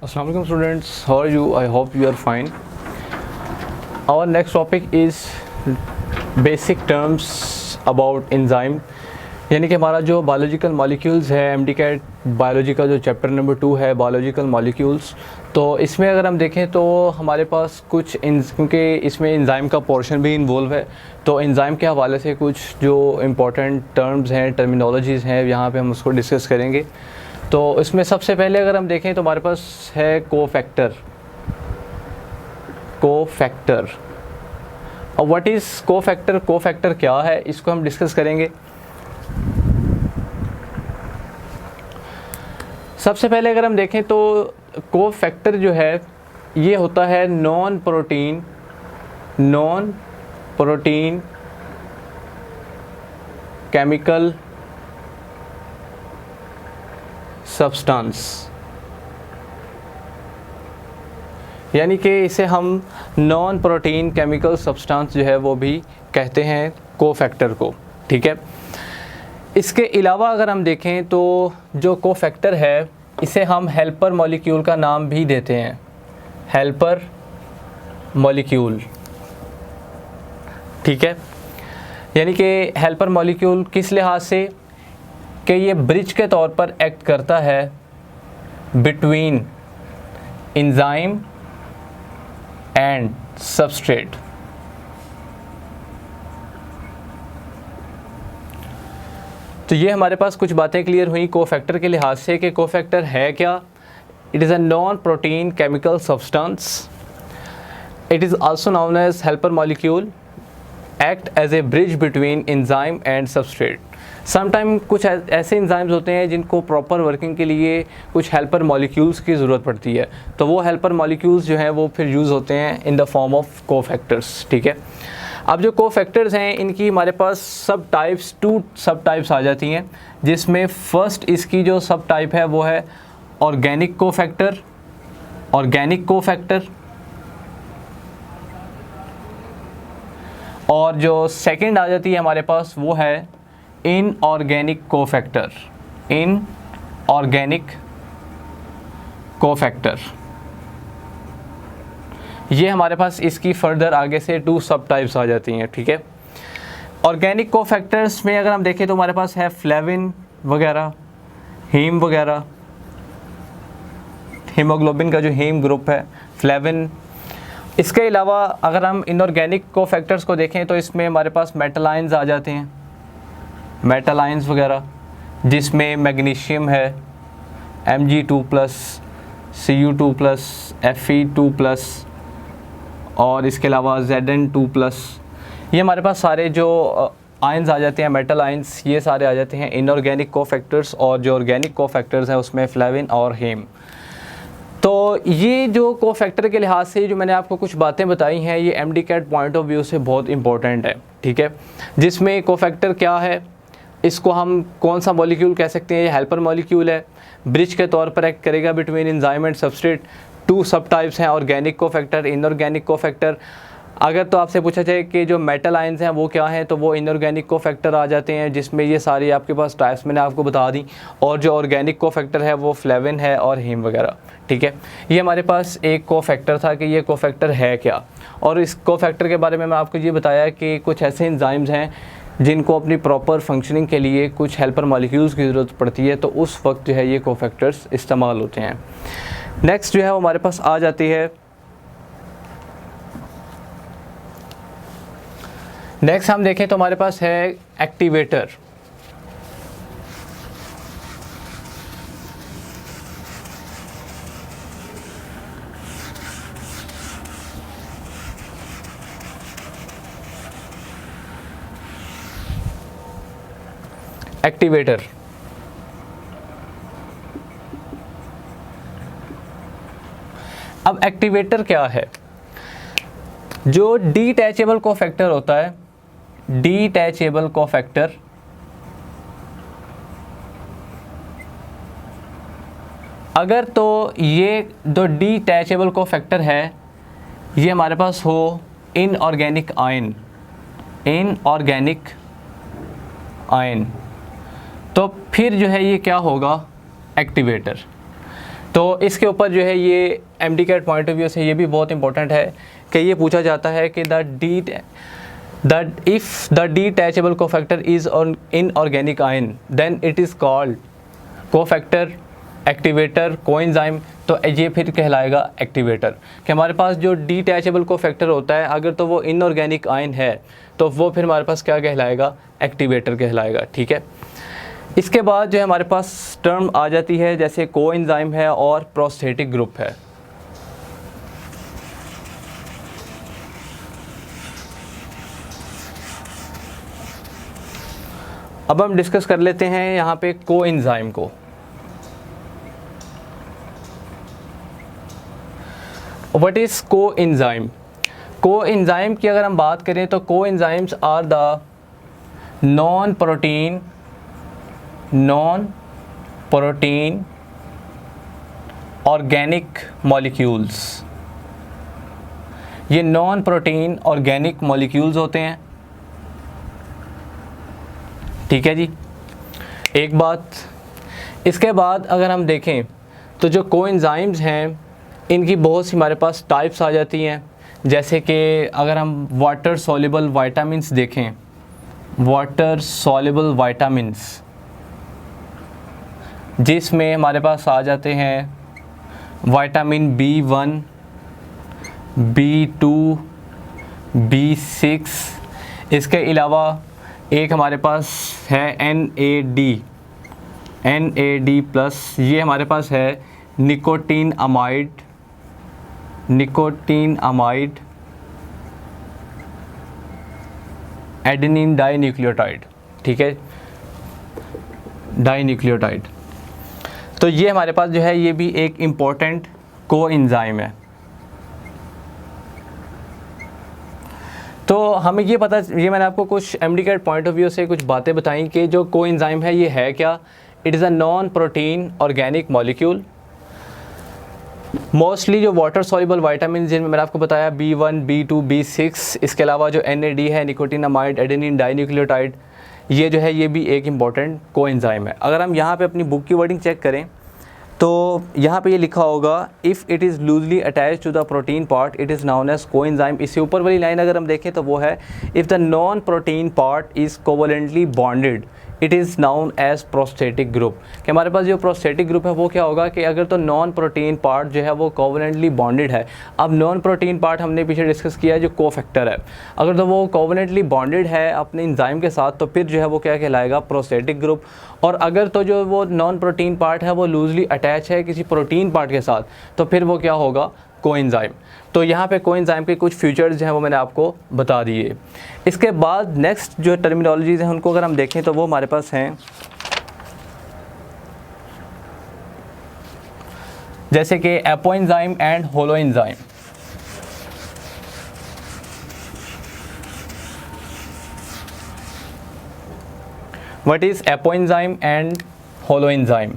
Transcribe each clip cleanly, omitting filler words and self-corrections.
Assalamu alaikum students, how are you? I hope you are fine. Our next topic is basic terms about enzyme. यानी कि हमारा जो biological molecules है MDCAT biology का जो chapter number 2 है biological molecules, तो इसमें अगर हम देखें तो हमारे पास कुछ क्योंकि इसमें एंजाइम का पोर्शन भी इन्वॉल्व है, तो एंजाइम के हवाले से कुछ जो इम्पोर्टेंट टर्म्स हैं, टर्मिनोलॉजीज़ हैं, यहाँ पे हम उसको डिस्कस करेंगे। तो इसमें सबसे पहले अगर हम देखें तो हमारे पास है कोफैक्टर। और व्हाट इज़ कोफैक्टर? कोफैक्टर क्या है, इसको हम डिस्कस करेंगे। सबसे पहले अगर हम देखें तो कोफैक्टर जो है ये होता है नॉन प्रोटीन केमिकल सब्सटेंस, यानी कि इसे हम नॉन प्रोटीन केमिकल सब्सटेंस जो है वो भी कहते हैं कोफैक्टर को, ठीक है। इसके अलावा अगर हम देखें तो जो कोफैक्टर है इसे हम हेल्पर मॉलिक्यूल का नाम भी देते हैं, हेल्पर मॉलिक्यूल, ठीक है। यानी कि हेल्पर मॉलिक्यूल किस लिहाज से कि ये ब्रिज के तौर पर एक्ट करता है बिटवीन एंजाइम एंड सबस्ट्रेट। तो ये हमारे पास कुछ बातें क्लियर हुई कोफैक्टर के लिहाज से कि कोफैक्टर है क्या। It is a non protein chemical substance, it is also known as helper molecule, act as a bridge between enzyme and substrate. Sometime कुछ ऐसे एंजाइम्स होते हैं जिनको प्रॉपर वर्किंग के लिए कुछ हेल्पर मॉलिक्यूल्स की ज़रूरत पड़ती है, तो वो हेल्पर मॉलिक्यूल्स जो हैं वो फिर यूज़ होते हैं in the form of cofactors, ठीक है। अब जो कोफैक्टर्स हैं इनकी हमारे पास टू सब टाइप्स आ जाती हैं, जिसमें फ़र्स्ट इसकी जो सब टाइप है वो है ऑर्गेनिक कोफैक्टर। और जो सेकंड आ जाती है हमारे पास वो है इनऑर्गेनिक कोफैक्टर। ये हमारे पास इसकी फर्दर आगे से 2 सब टाइप्स आ जाती हैं, ठीक है। ऑर्गेनिक कोफैक्टर्स में अगर हम देखें तो हमारे पास है फ्लेविन वगैरह, हीम वगैरह, हीमोग्लोबिन का जो हीम ग्रुप है, फ्लेविन। इसके अलावा अगर हम इनऑर्गेनिक कोफैक्टर्स को देखें तो इसमें हमारे पास मेटलाइंस आ जाते हैं, मेटलाइंस वगैरह, जिसमें मैग्नीशियम है Mg2+, Cu2+, Fe2+, और इसके अलावा Zn2+। ये हमारे पास सारे जो आयंस आ जाते हैं, मेटल आयंस, ये सारे आ जाते हैं इनऑर्गेनिक कोफैक्टर्स। और जो ऑर्गेनिक कोफैक्टर्स हैं उसमें फ्लेविन और हीम। तो ये जो कोफैक्टर के लिहाज से जो मैंने आपको कुछ बातें बताई हैं ये एमडीकैट पॉइंट ऑफ व्यू से बहुत इंपॉर्टेंट है, ठीक है। जिसमें कोफैक्टर क्या है, इसको हम कौन सा मॉलिक्यूल कह सकते हैं, ये हेल्पर मॉलिक्यूल है, ब्रिज के तौर पर एक्ट करेगा बिटवीन एंजाइम एंड सबस्ट्रेट। 2 सब टाइप्स हैं, ऑर्गेनिक कोफैक्टर, इनऑर्गेनिक कोफैक्टर। अगर तो आपसे पूछा जाए कि जो मेटल आयंस हैं वो क्या हैं, तो वो इनऑर्गेनिक कोफैक्टर आ जाते हैं, जिसमें ये सारी आपके पास टाइप्स मैंने आपको बता दी। और जो ऑर्गेनिक कोफैक्टर है वो फ्लेविन है और हीम वगैरह, ठीक है। ये हमारे पास एक कोफैक्टर था कि ये कोफैक्टर है क्या। और इस कोफैक्टर के बारे में मैं आपको ये बताया कि कुछ ऐसे एंजाइम्स हैं जिनको अपनी प्रॉपर फंक्शनिंग के लिए कुछ हेल्पर मॉलिक्यूल्स की ज़रूरत पड़ती है, तो उस वक्त जो है ये कोफैक्टर्स इस्तेमाल होते हैं। नेक्स्ट जो है वो हमारे पास आ जाती है, नेक्स्ट हम देखें तो हमारे पास है एक्टिवेटर। अब एक्टिवेटर क्या है? जो डिटैचेबल कोफैक्टर होता है, डिटैचेबल कोफैक्टर, अगर तो ये जो डिटैचेबल कोफैक्टर है ये हमारे पास हो इनऑर्गेनिक आयन, तो फिर जो है ये क्या होगा, एक्टिवेटर, तो इसके ऊपर जो है ये MD-CAT पॉइंट ऑफ व्यू से ये भी बहुत इंपॉर्टेंट है कि ये पूछा जाता है कि if the detachable cofactor is in organic ion then it is called cofactor, activator, coenzyme. तो ये फिर कहलाएगा एक्टिवेटर। कि हमारे पास जो डिटैचेबल कोफैक्टर होता है अगर तो वो इनऑर्गेनिक आयन है तो वो फिर हमारे पास क्या कहलाएगा, एक्टिवेटर कहलाएगा। ठीक है, इसके बाद जो है हमारे पास टर्म आ जाती है जैसे कोएंजाइम है और प्रोस्थेटिक ग्रुप है। अब हम डिस्कस कर लेते हैं यहाँ पे कोएंजाइम को। What is coenzyme? कोएंजाइम की अगर हम बात करें तो coenzymes are the non protein organic molecules. ये नॉन प्रोटीन ऑर्गेनिक मॉलिक्यूल्स होते हैं। ठीक है जी, एक बात। इसके बाद अगर हम देखें तो जो कोएंजाइम्स हैं इनकी बहुत सी हमारे पास टाइप्स आ जाती हैं। जैसे कि अगर हम वाटर सॉल्युबल विटामिन्स देखें, वाटर सॉल्युबल विटामिन्स जिसमें हमारे पास आ जाते हैं विटामिन B1, B2, B6। इसके अलावा एक हमारे पास है NAD+, ये हमारे पास है निकोटीन अमाइड एडेनिन डाइन्यूक्लियोटाइड। ठीक है, डाइन्यूक्लियोटाइड। तो ये हमारे पास जो है ये भी एक इम्पोर्टेंट कोएंजाइम है। तो हमें ये पता, ये मैंने आपको कुछ MD-CAT पॉइंट ऑफ व्यू से कुछ बातें बताई कि जो कोएंजाइम है ये है क्या। It is a non protein organic molecule. Mostly जो वाटर सॉल्युबल विटामिन जिनमें मैंने आपको बताया B1, B2, B6, इसके अलावा जो NAD है निकोटीन अमाइड एडेनिन डाइन्यूक्लियोटाइड, ये जो है ये भी एक इम्पॉर्टेंट कोएंजाइम है। अगर हम यहाँ पे अपनी बुक की वर्डिंग चेक करें तो यहाँ पे ये लिखा होगा if it is loosely attach to the protein part it is known as coenzyme. इससे ऊपर वाली लाइन अगर हम देखें तो वो है if the non protein part is covalently bonded it is known as prosthetic group. कि हमारे पास जो प्रोस्थेटिक ग्रुप है वो क्या होगा कि अगर तो नॉन प्रोटीन पार्ट जो है वो कोवलेंटली बॉन्डेड है। अब नॉन प्रोटीन पार्ट हमने पीछे डिस्कस किया है जो कोफैक्टर है, अगर तो वो कोवलेंटली बॉन्डेड है अपने एंजाइम के साथ तो फिर जो है वो क्या कहलाएगा, प्रोस्थेटिक ग्रुप। और अगर तो जो वो नॉन प्रोटीन पार्ट है वो लूजली अटैच है किसी प्रोटीन पार्ट के साथ तो फिर वो क्या होगा, कोएंजाइम। तो यहाँ पे कोएंजाइम के कुछ फीचर्स जो हैं वो मैंने आपको बता दिए। इसके बाद नेक्स्ट जो टर्मिनोलॉजीज़ हैं उनको अगर हम देखें तो वो हमारे पास हैं जैसे कि apoenzyme and holoenzyme. What is apoenzyme and holoenzyme?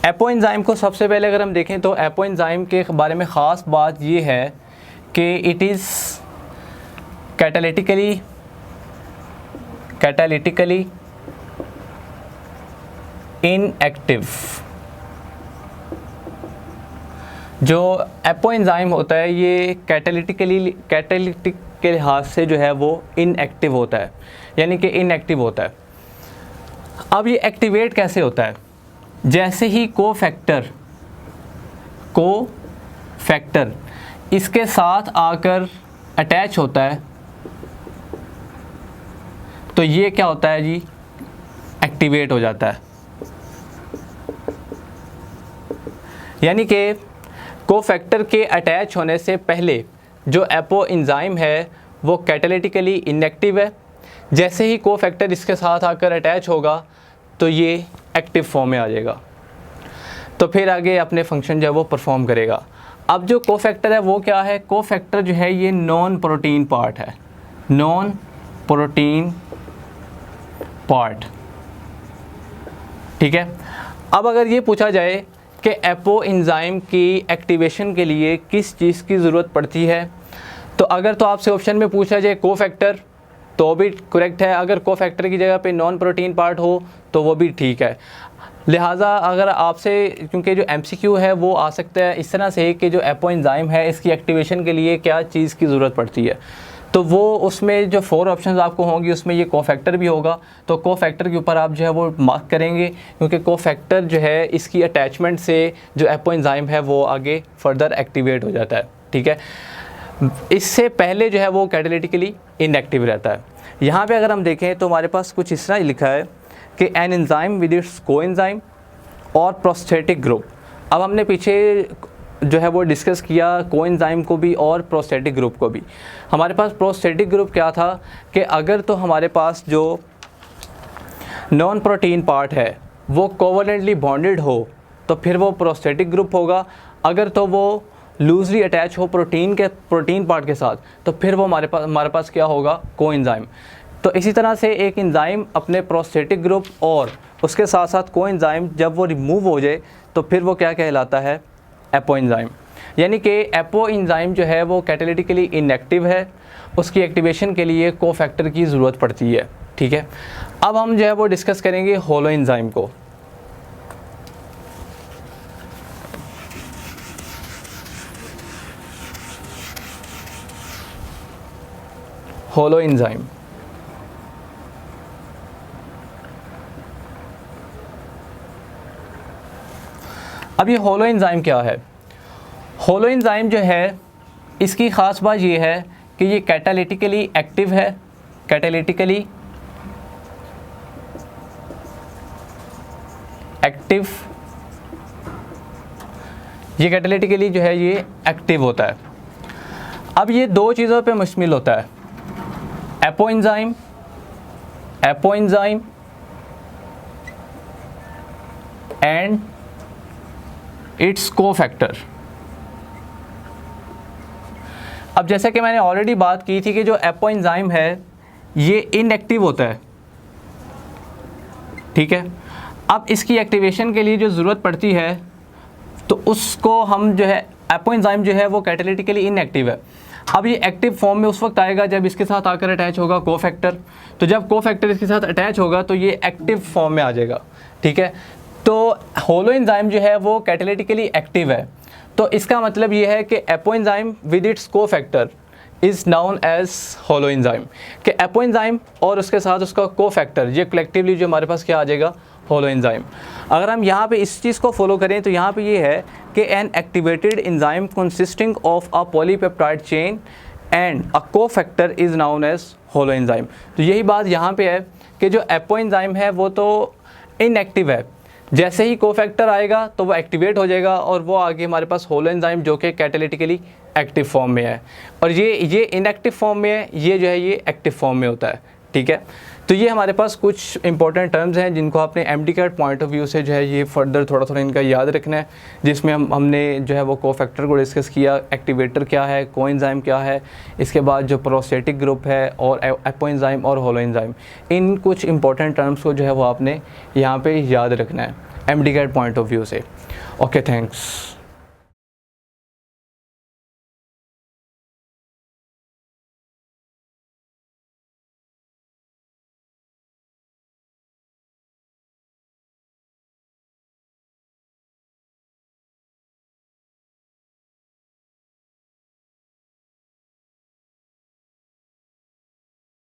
Apoenzyme को सबसे पहले अगर हम देखें तो एपोएंजाइम के बारे में ख़ास बात ये है कि इट इज़ कैटालिटिकली इनएक्टिव। जो एपोएंजाइम होता है ये कैटालिटिक के लिहाज से जो है वो इनएक्टिव होता है, यानी कि इनएक्टिव होता है। अब ये एक्टिवेट कैसे होता है? जैसे ही कोफैक्टर इसके साथ आकर अटैच होता है तो ये क्या होता है जी, एक्टिवेट हो जाता है। यानी कि कोफैक्टर के अटैच होने से पहले जो एपोएंजाइम है वो कैटालिटिकली इनएक्टिव है। जैसे ही कोफैक्टर इसके साथ आकर अटैच होगा तो ये एक्टिव फॉर्म में आ जाएगा, तो फिर आगे अपने फंक्शन जो है वो परफॉर्म करेगा। अब जो कोफैक्टर है वो क्या है? कोफैक्टर जो है ये नॉन प्रोटीन पार्ट है, नॉन प्रोटीन पार्ट। ठीक है, अब अगर ये पूछा जाए कि एपोएंजाइम की एक्टिवेशन के लिए किस चीज़ की ज़रूरत पड़ती है, तो अगर तो आपसे ऑप्शन में पूछा जाए कोफैक्टर तो भी करेक्ट है, अगर कोफैक्टर की जगह पे नॉन प्रोटीन पार्ट हो तो वो भी ठीक है। लिहाजा अगर आपसे, क्योंकि जो MCQ है वो आ सकता है इस तरह से कि जो एपो एंजाइम है इसकी एक्टिवेशन के लिए क्या चीज़ की ज़रूरत पड़ती है, तो वो उसमें जो 4 ऑप्शंस आपको होंगी उसमें ये कोफैक्टर भी होगा। तो कोफैक्टर के ऊपर आप जो है वो मार्क करेंगे, क्योंकि कोफैक्टर जो है इसकी अटैचमेंट से जो एपो एंजाइम है वो आगे फर्दर एक्टिवेट हो जाता है, ठीक है। इससे पहले जो है वो कैटालिटिकली इनएक्टिव रहता है। यहाँ पे अगर हम देखें तो हमारे पास कुछ इस तरह लिखा है कि an enzyme with it's coenzyme और प्रोस्थेटिक ग्रुप। अब हमने पीछे जो है वो डिस्कस किया कोएंजाइम को भी और प्रोस्थेटिक ग्रुप को भी। हमारे पास प्रोस्थेटिक ग्रुप क्या था कि अगर तो हमारे पास जो नॉन प्रोटीन पार्ट है वो कोवलेंटली बॉन्डेड हो तो फिर वो प्रोस्थेटिक ग्रुप होगा, अगर तो वो लूजली अटैच हो प्रोटीन पार्ट के साथ तो फिर वो हमारे पास क्या होगा, कोएंजाइम। तो इसी तरह से एक एंजाइम अपने प्रोस्थेटिक ग्रुप और उसके साथ साथ कोएंजाइम जब वो रिमूव हो जाए तो फिर वो क्या कहलाता है, एपो एंजाइम। यानी कि एपो एंजाइम जो है वो कैटालिटिकली इनएक्टिव है, उसकी एक्टिवेशन के लिए कोफैक्टर की ज़रूरत पड़ती है, ठीक है। अब हम जो है वो डिस्कस करेंगे होलो एंजाइम को। होलो एंजाइम, अब ये होलो एंजाइम क्या है? होलो एंजाइम जो है इसकी ख़ास बात ये है कि ये कैटालिटिकली एक्टिव है, कैटालिटिकली एक्टिव, ये कैटालिटिकली जो है ये एक्टिव होता है। अब ये 2 चीज़ों पे मुश्तमिल होता है, apo enzyme and it's cofactor. अब जैसे कि मैंने ऑलरेडी बात की थी कि जो एपो एंजाइम है ये इनएक्टिव होता है, ठीक है। अब इसकी एक्टिवेशन के लिए जो ज़रूरत पड़ती है तो उसको हम जो है, एपो एंजाइम जो है वो कैटालिटिकली इनएक्टिव है। अब ये एक्टिव फॉर्म में उस वक्त आएगा जब इसके साथ आकर अटैच होगा कोफैक्टर, तो जब कोफैक्टर इसके साथ अटैच होगा तो ये एक्टिव फॉर्म में आ जाएगा, ठीक है। तो होलो एंजाइम जो है वो कैटालिटिकली एक्टिव है, तो इसका मतलब ये है कि apoenzyme with its cofactor is known as holoenzyme, कि एपो एंजाइम और उसके साथ उसका कोफैक्टर ये कलेक्टिवली जो हमारे पास क्या आ जाएगा, होलो एंजाइम। अगर हम यहाँ पे इस चीज़ को फॉलो करें तो यहाँ पे ये है कि an activated enzyme consisting of a polypeptide chain and a cofactor is known as holoenzyme. तो यही बात यहाँ पे है कि जो एपो एंजाइम है वो तो इनएक्टिव है, जैसे ही कोफैक्टर आएगा तो वो एक्टिवेट हो जाएगा और वो आगे हमारे पास होलो एंजाइम जो कि कैटालिटिकली एक्टिव फॉर्म में है, और ये इनएक्टिव फॉर्म में है, ये जो है ये एक्टिव फॉर्म में होता है, ठीक है। तो ये हमारे पास कुछ इंपॉर्टेंट टर्म्स हैं जिनको आपने MD-CAT पॉइंट ऑफ व्यू से जो है ये फर्दर थोड़ा इनका याद रखना है, जिसमें हमने जो है वो कोफैक्टर को डिस्कस किया, एक्टिवेटर क्या है, कोएंजाइम क्या है, इसके बाद जो प्रोस्थेटिक ग्रुप है और एपो एंजाइम और होलो एंजाइम, इन कुछ इंपॉर्टेंट टर्म्स को जो है वो आपने यहाँ पे याद रखना है MD-CAT पॉइंट ऑफ व्यू से। Okay, thanks.